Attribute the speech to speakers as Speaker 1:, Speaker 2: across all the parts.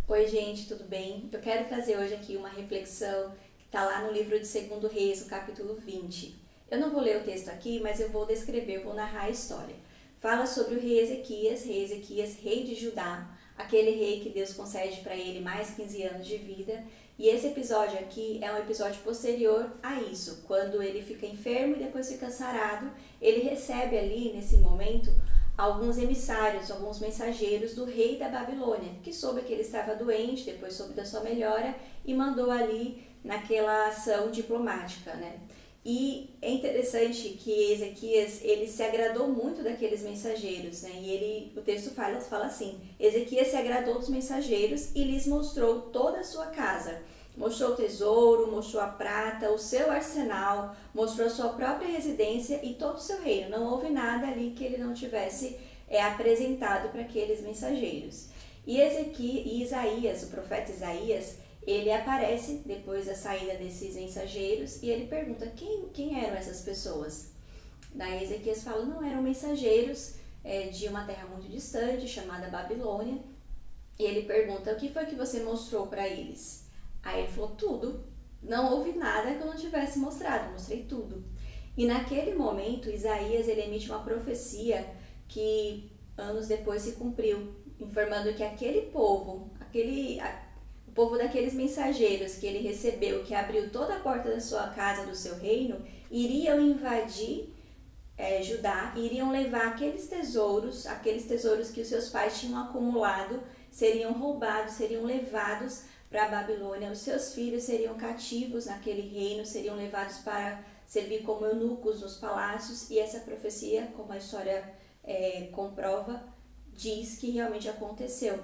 Speaker 1: Oi, gente, tudo bem? Eu quero trazer hoje aqui uma reflexão que está lá no livro de 2 Reis, no capítulo 20. Eu não vou ler o texto aqui, mas eu vou descrever, eu vou narrar a história. Fala sobre o rei Ezequias, rei de Judá, aquele rei que Deus concede para ele mais 15 anos de vida. E esse episódio aqui é um episódio posterior a isso, quando ele fica enfermo e depois fica sarado. Ele recebe ali, nesse momento, alguns emissários, alguns mensageiros do rei da Babilônia, que soube que ele estava doente, depois soube da sua melhora e mandou ali naquela ação diplomática, né? E é interessante que Ezequias, ele se agradou muito daqueles mensageiros, né? E o texto fala assim: Ezequias se agradou dos mensageiros e lhes mostrou toda a sua casa. Mostrou o tesouro, mostrou a prata, o seu arsenal, mostrou a sua própria residência e todo o seu reino. Não houve nada ali que ele não tivesse apresentado para aqueles mensageiros. E Isaías, o profeta Isaías, ele aparece depois da saída desses mensageiros e ele pergunta quem eram essas pessoas. Daí Ezequias fala, não, eram mensageiros de uma terra muito distante, chamada Babilônia. E ele pergunta, o que foi que você mostrou para eles? Aí ele falou, tudo. Não houve nada que eu não tivesse mostrado, mostrei tudo. E naquele momento, Isaías ele emite uma profecia que anos depois se cumpriu, informando que aquele povo, o povo daqueles mensageiros que ele recebeu, que abriu toda a porta da sua casa, do seu reino, iriam invadir Judá, iriam levar aqueles tesouros que os seus pais tinham acumulado, seriam roubados, seriam levados para a Babilônia. Os seus filhos seriam cativos naquele reino, seriam levados para servir como eunucos nos palácios, e essa profecia, como a história comprova, diz que realmente aconteceu.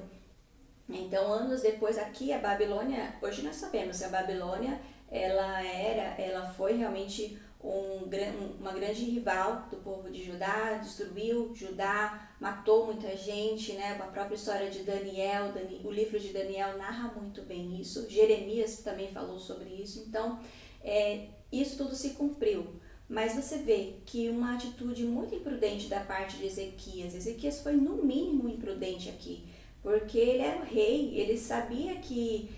Speaker 1: Então, anos depois, aqui a Babilônia, hoje nós sabemos que a Babilônia ela foi realmente uma grande rival do povo de Judá, destruiu Judá, matou muita gente, né? A própria história de Daniel, o livro de Daniel narra muito bem isso, Jeremias também falou sobre isso. Então, isso tudo se cumpriu. Mas você vê que uma atitude muito imprudente da parte de Ezequias foi no mínimo imprudente aqui, porque ele era o rei, ele sabia que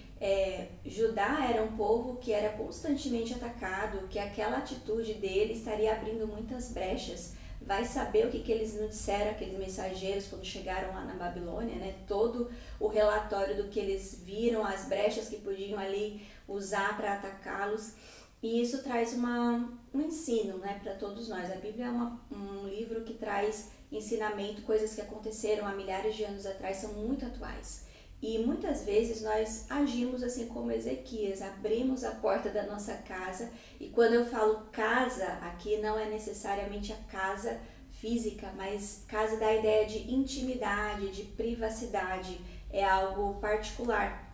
Speaker 1: Judá era um povo que era constantemente atacado, que aquela atitude dele estaria abrindo muitas brechas. Vai saber o que eles não disseram, aqueles mensageiros, quando chegaram lá na Babilônia, né? Todo o relatório do que eles viram, as brechas que podiam ali usar para atacá-los. E isso traz um ensino, né, para todos nós. A Bíblia é um livro que traz ensinamento, coisas que aconteceram há milhares de anos atrás, são muito atuais. E muitas vezes nós agimos assim como Ezequias, abrimos a porta da nossa casa, e quando eu falo casa, aqui não é necessariamente a casa física, mas casa dá a ideia de intimidade, de privacidade, é algo particular.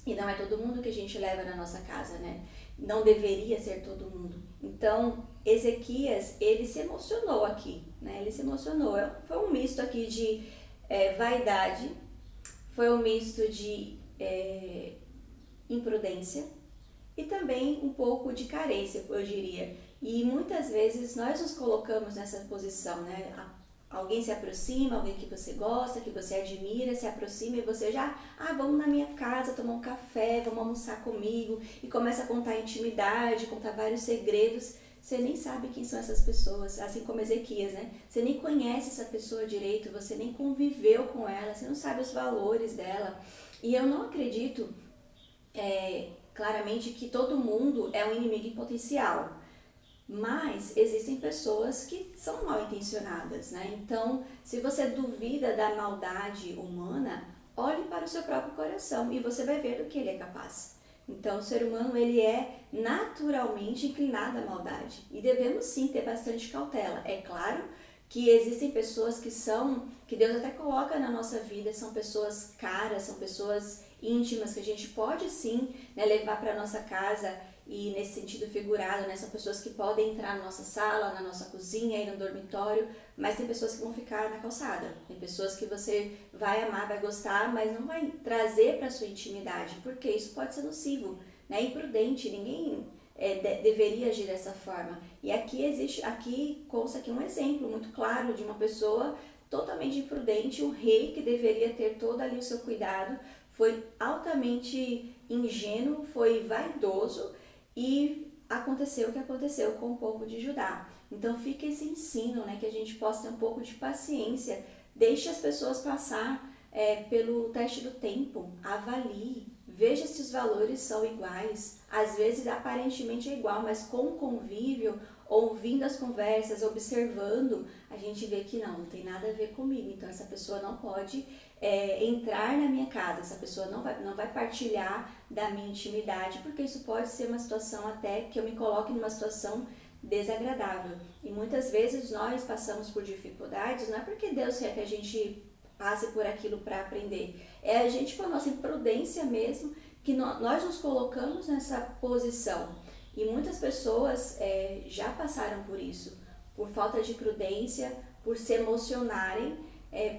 Speaker 1: E não é todo mundo que a gente leva na nossa casa, né? Não deveria ser todo mundo. Então, Ezequias, ele se emocionou aqui, né? Ele se emocionou. Foi um misto aqui de vaidade, foi um misto de imprudência e também um pouco de carência, eu diria. E muitas vezes nós nos colocamos nessa posição, né? Alguém se aproxima, alguém que você gosta, que você admira, se aproxima e você já, vamos na minha casa tomar um café, vamos almoçar comigo, e começa a contar intimidade, contar vários segredos. Você nem sabe quem são essas pessoas, assim como Ezequias, né? Você nem conhece essa pessoa direito, você nem conviveu com ela, você não sabe os valores dela. E eu não acredito claramente que todo mundo é um inimigo em potencial. Mas existem pessoas que são mal intencionadas, né? Então, se você duvida da maldade humana, olhe para o seu próprio coração e você vai ver do que ele é capaz. Então, o ser humano, ele é naturalmente inclinado à maldade e devemos sim ter bastante cautela. É claro que existem pessoas que Deus até coloca na nossa vida, são pessoas caras, são pessoas íntimas que a gente pode sim, né, levar para nossa casa. E nesse sentido figurado, né, são pessoas que podem entrar na nossa sala, na nossa cozinha e no dormitório, mas tem pessoas que vão ficar na calçada. Tem pessoas que você vai amar, vai gostar, mas não vai trazer para sua intimidade, porque isso pode ser nocivo, né, imprudente. Ninguém deveria agir dessa forma. E aqui consta aqui um exemplo muito claro de uma pessoa totalmente imprudente, um rei que deveria ter todo ali o seu cuidado, foi altamente ingênuo, foi vaidoso e aconteceu o que aconteceu com o povo de Judá. Então fica esse ensino, né, que a gente possa ter um pouco de paciência, deixe as pessoas passar pelo teste do tempo, avalie, veja se os valores são iguais. Às vezes aparentemente é igual, mas com o convívio, ouvindo as conversas, observando, a gente vê que não tem nada a ver comigo. Então essa pessoa não pode entrar na minha casa, essa pessoa não vai partilhar da minha intimidade, porque isso pode ser uma situação até que eu me coloque numa situação desagradável. E muitas vezes nós passamos por dificuldades, não é porque Deus quer que a gente passe por aquilo para aprender, é a gente, com a nossa imprudência mesmo, que nós nos colocamos nessa posição. E muitas pessoas já passaram por isso, por falta de prudência, por se emocionarem,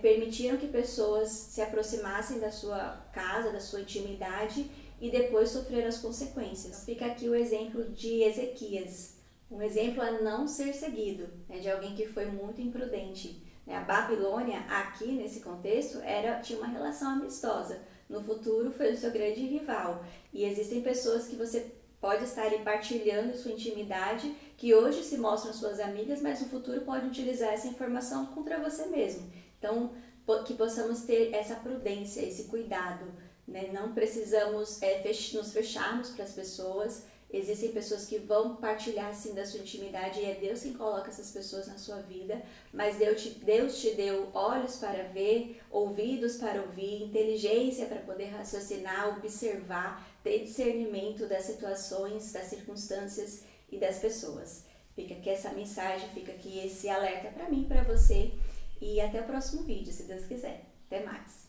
Speaker 1: permitiram que pessoas se aproximassem da sua casa, da sua intimidade e depois sofreram as consequências. Fica aqui o exemplo de Ezequias, um exemplo a não ser seguido, né, de alguém que foi muito imprudente. A Babilônia, aqui nesse contexto, tinha uma relação amistosa. No futuro foi o seu grande rival. E existem pessoas que você pode estar ali partilhando sua intimidade, que hoje se mostram suas amigas, mas no futuro pode utilizar essa informação contra você mesmo. Então, que possamos ter essa prudência, esse cuidado, né? Não precisamos nos fecharmos para as pessoas. Existem pessoas que vão partilhar sim da sua intimidade e é Deus quem coloca essas pessoas na sua vida, mas Deus te deu olhos para ver, ouvidos para ouvir, inteligência para poder raciocinar, observar, ter discernimento das situações, das circunstâncias e das pessoas. Fica aqui essa mensagem, fica aqui esse alerta para mim, para você, e até o próximo vídeo, se Deus quiser. Até mais!